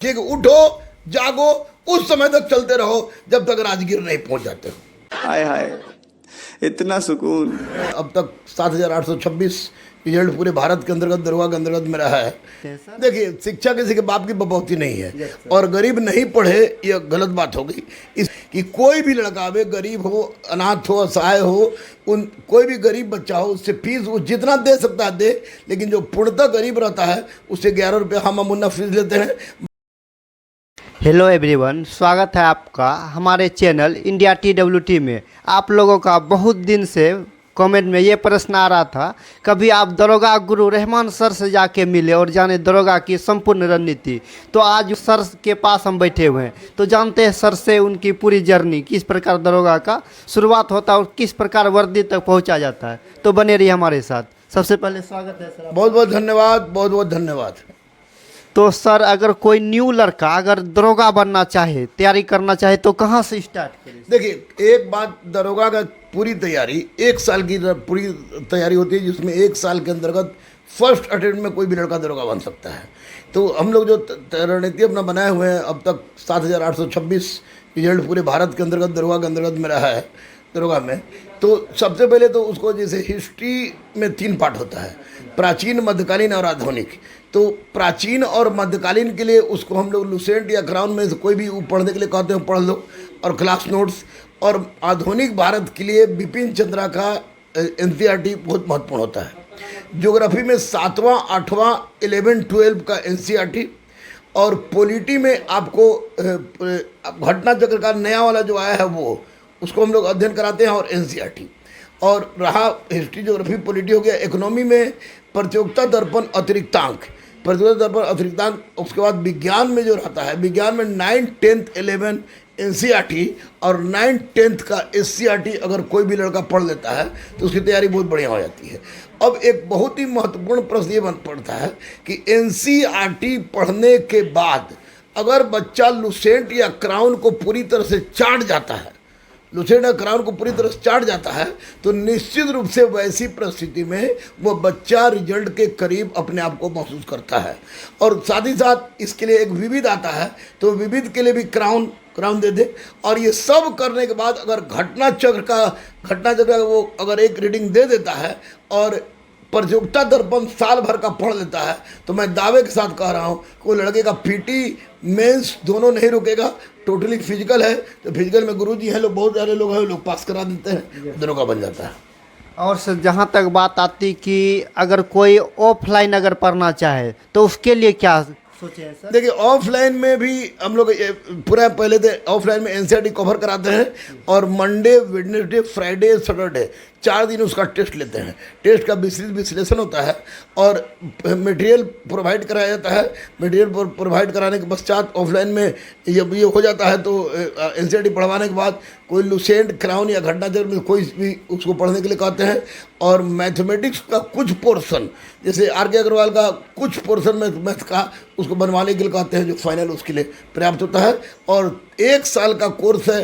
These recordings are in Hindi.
ठीक है, उठो जागो, उस समय तक चलते रहो जब तक राजगीर नहीं पहुंच जाते हो। हाय हाय, इतना सुकून। अब तक 7,826 रिजल्ट पूरे भारत के अंतर्गत दरोगा के अंतर्गत में रहा है। देखिए, शिक्षा किसी के बाप की बपौती नहीं है और गरीब नहीं पढ़े यह गलत बात हो गई। इस कि कोई भी लड़का आवे, गरीब हो, अनाथ हो, असहाय हो, उन कोई भी गरीब बच्चा हो, उससे फीस वो जितना दे सकता है दे, लेकिन जो पूर्णतः गरीब रहता है उससे 11 रुपये हम मुन्ना फीस लेते हैं। हेलो एवरीवन, स्वागत है आपका हमारे चैनल इंडिया TWT में। आप लोगों का बहुत दिन से कमेंट में ये प्रश्न आ रहा था, कभी आप दरोगा गुरु रहमान सर से जाके मिले और जाने दरोगा की संपूर्ण रणनीति। तो आज सर के पास हम बैठे हुए हैं, तो जानते हैं सर से उनकी पूरी जर्नी, किस प्रकार दरोगा का शुरुआत होता है और किस प्रकार वर्दी तक पहुँचा जाता है। तो बने रहिए हमारे साथ। सबसे पहले स्वागत है सर। बहुत बहुत धन्यवाद, बहुत बहुत धन्यवाद। तो सर, अगर कोई न्यू लड़का अगर दरोगा बनना चाहे, तैयारी करना चाहे, तो कहाँ से स्टार्ट करें? देखिए, एक बात, दरोगा का पूरी तैयारी 1 साल की पूरी तैयारी होती है, जिसमें 1 साल के अंतर्गत फर्स्ट अटेम्प्ट में कोई भी लड़का दरोगा बन सकता है। तो हम लोग जो रणनीति अपना बनाए हुए हैं, अब तक 7,826 रिजल्ट पूरे भारत के अंतर्गत दरोगा के अंतर्गत में रहा है। दरोगा में तो सबसे पहले तो उसको, जैसे हिस्ट्री में 3 पार्ट होता है, प्राचीन, मध्यकालीन और आधुनिक। तो प्राचीन और मध्यकालीन के लिए उसको हम लोग लुसेंट या क्राउन में से कोई भी पढ़ने के लिए कहते हैं, पढ़ लो और क्लास नोट्स। और आधुनिक भारत के लिए बिपिन चंद्रा का NCERT बहुत महत्वपूर्ण होता है। ज्योग्राफी में 7वां, 8वां, 11, 12 का NCERT। और पॉलिटी में आपको घटना चक्र का नया वाला जो आया है वो, उसको हम लोग अध्ययन कराते हैं और NCERT। और रहा हिस्ट्री, ज्योग्राफी, पॉलिटी हो गया। इकोनॉमी में प्रतियोगिता दर्पण अतिरिक्तांक, प्रतियोगिता दर्पण अतिरिक्तांक। उसके बाद विज्ञान में जो रहता है, विज्ञान में 9, 10, 11 NCERT और 9, 10 का SCERT अगर कोई भी लड़का पढ़ लेता है तो उसकी तैयारी बहुत बढ़िया हो जाती है। अब एक बहुत ही महत्वपूर्ण प्रश्न ये बन पड़ता है कि NCERT पढ़ने के बाद अगर बच्चा लुसेंट या क्राउन को पूरी तरह से चाट जाता है, लुसेंट या क्राउन को पूरी तरह से चाट जाता है, तो निश्चित रूप से वैसी परिस्थिति में वो बच्चा रिजल्ट के करीब अपने आप को महसूस करता है। और साथ ही साथ इसके लिए एक विविध आता है, तो विविध के लिए भी क्राउन दे दे। और ये सब करने के बाद अगर घटना चक्र का वो अगर एक रीडिंग दे देता है और प्रतियोगिता दर्पण साल भर का पढ़ लेता है, तो मैं दावे के साथ कह रहा हूँ कि वो लड़के का PT मेंस दोनों नहीं रुकेगा। टोटली फिजिकल है, तो फिजिकल में गुरुजी हैं लोग, बहुत सारे लोग हैं, लोग पास करा देते हैं, दरोगा बन जाता है। और सर, जहाँ तक बात आती कि अगर कोई ऑफलाइन अगर पढ़ना चाहे तो उसके लिए क्या सोचे हैं सर? देखिए, ऑफलाइन में भी हम लोग पूरा पहले तो ऑफलाइन में NCERT कवर कराते हैं और मंडे, वेडनेसडे, फ्राइडे, सैटरडे 4 दिन उसका टेस्ट लेते हैं। टेस्ट का विश्लेषण होता है और मटेरियल प्रोवाइड कराया जाता है। मटेरियल प्रोवाइड कराने के पश्चात ऑफलाइन में जब ये हो जाता है तो NCERT पढ़वाने के बाद कोई लुसेंट, क्राउन या घटना चक्र में कोई भी उसको पढ़ने के लिए कहते हैं। और मैथमेटिक्स का कुछ पोर्शन, जैसे RK अग्रवाल का कुछ पोर्शन मैथ का, उसको बनवाने के लिए कहते हैं, जो फाइनल उसके लिए पर्याप्त होता है। और 1 साल का कोर्स है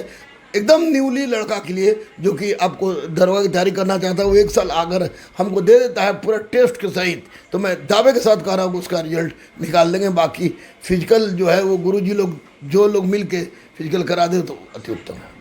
एकदम न्यूली लड़का के लिए, जो कि आपको दरोगा की तैयारी करना चाहता है। वो 1 साल अगर हमको दे देता है पूरा टेस्ट के सहित, तो मैं दावे के साथ कह रहा हूँ कि उसका रिजल्ट निकाल देंगे। बाकी फिजिकल जो है वो गुरुजी लोग, जो लोग मिल के फिजिकल करा दे तो अति उत्तम है।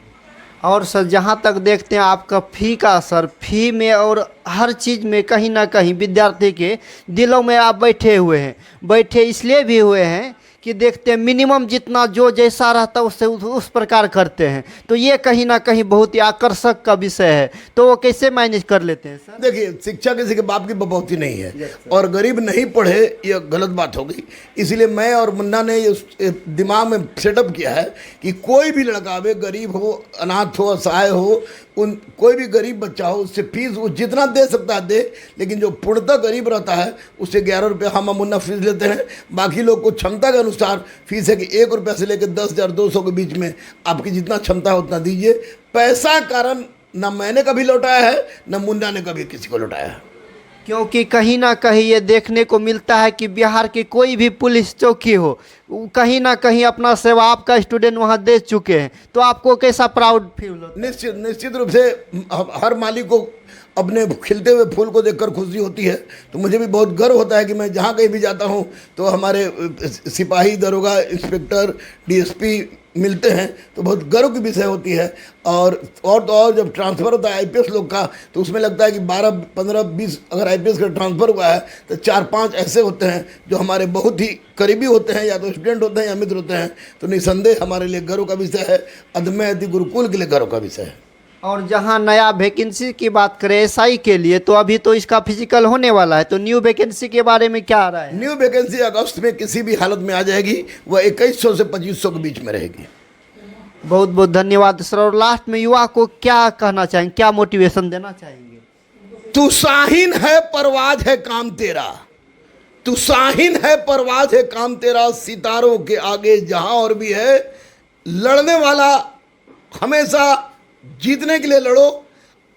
और सर, जहाँ तक देखते हैं आपका फ़ी का असर, फ़ी में और हर चीज़ में कहीं ना कहीं विद्यार्थी के दिलों में आप बैठे इसलिए भी हुए हैं कि देखते हैं मिनिमम जितना जो जैसा रहता है उससे उस प्रकार करते हैं। तो ये कहीं ना कहीं बहुत ही आकर्षक का विषय है। तो वो कैसे मैनेज कर लेते हैं सर? देखिए, शिक्षा किसी के बाप की बपौती नहीं है और गरीब नहीं पढ़े यह गलत बात हो गई। इसलिए मैं और मुन्ना ने ये दिमाग में सेटअप किया है कि कोई भी लड़का आवे, गरीब हो, अनाथ हो, असहाय हो, कोई भी गरीब बच्चा हो, उससे फीस वो जितना दे सकता है दे, लेकिन जो पूर्णतः गरीब रहता है उससे 11 रुपये हम मुन्ना फीस लेते हैं। बाकी लोग को क्षमता के अनुसार फीस है कि 1 रुपये से लेकर 10,200 के बीच में आपकी जितना क्षमता है उतना दीजिए। पैसा कारण न मैंने कभी लौटाया है, न मुन्ना ने कभी किसी को लौटाया है। क्योंकि कहीं ना कहीं ये देखने को मिलता है कि बिहार की कोई भी पुलिस चौकी हो, कहीं ना कहीं अपना सेवा आपका स्टूडेंट वहाँ दे चुके हैं। तो आपको कैसा प्राउड फील होता है? निश्चित रूप से हर मालिक को अपने खिलते हुए फूल को देखकर खुशी होती है। तो मुझे भी बहुत गर्व होता है कि मैं जहाँ कहीं भी जाता हूँ तो हमारे सिपाही, दरोगा, इंस्पेक्टर, डीएसपी मिलते हैं तो बहुत गर्व की विषय होती है। और तो और जब ट्रांसफ़र होता है आईपीएस लोग का तो उसमें लगता है कि 12, 15, 20 अगर आईपीएस का ट्रांसफ़र हुआ है तो 4-5 ऐसे होते हैं जो हमारे बहुत ही करीबी होते हैं, या तो स्टूडेंट होते हैं या मित्र होते हैं। तो निसंदेह हमारे लिए गर्व का विषय है, अदम्य अति गुरुकुल के लिए गर्व का विषय है। और जहां नया वैकेंसी की बात करें एसआई के लिए, तो अभी तो इसका फिजिकल होने वाला है, तो न्यू वैकेंसी के बारे में क्या आ रहा है? न्यू वैकेंसी अगस्त में किसी भी हालत में आ जाएगी, वह 2100 से 2500 के बीच में रहेगी। बहुत बहुत धन्यवाद सर। और लास्ट में युवा को क्या कहना चाहेंगे, क्या मोटिवेशन देना चाहेंगे? तू शाहीन है परवाज है काम तेरा, तू शाहीन है परवाज है काम तेरा, सितारों के आगे जहां और भी है, लड़ने वाला हमेशा जीतने के लिए लड़ो।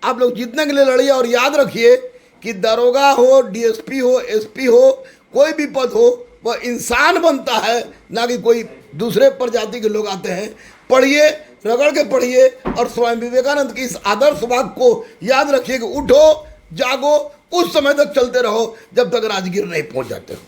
आप लोग जीतने के लिए लड़िए और याद रखिए कि दरोगा हो, डीएसपी हो, एसपी हो, कोई भी पद हो, वह इंसान बनता है, ना कि कोई दूसरे प्रजाति के लोग आते हैं। पढ़िए, रगड़ के पढ़िए और स्वामी विवेकानंद की इस आदर्श वाक्य को याद रखिए कि उठो, जागो, उस समय तक चलते रहो जब तक राजगीर नहीं पहुंच जाते हो।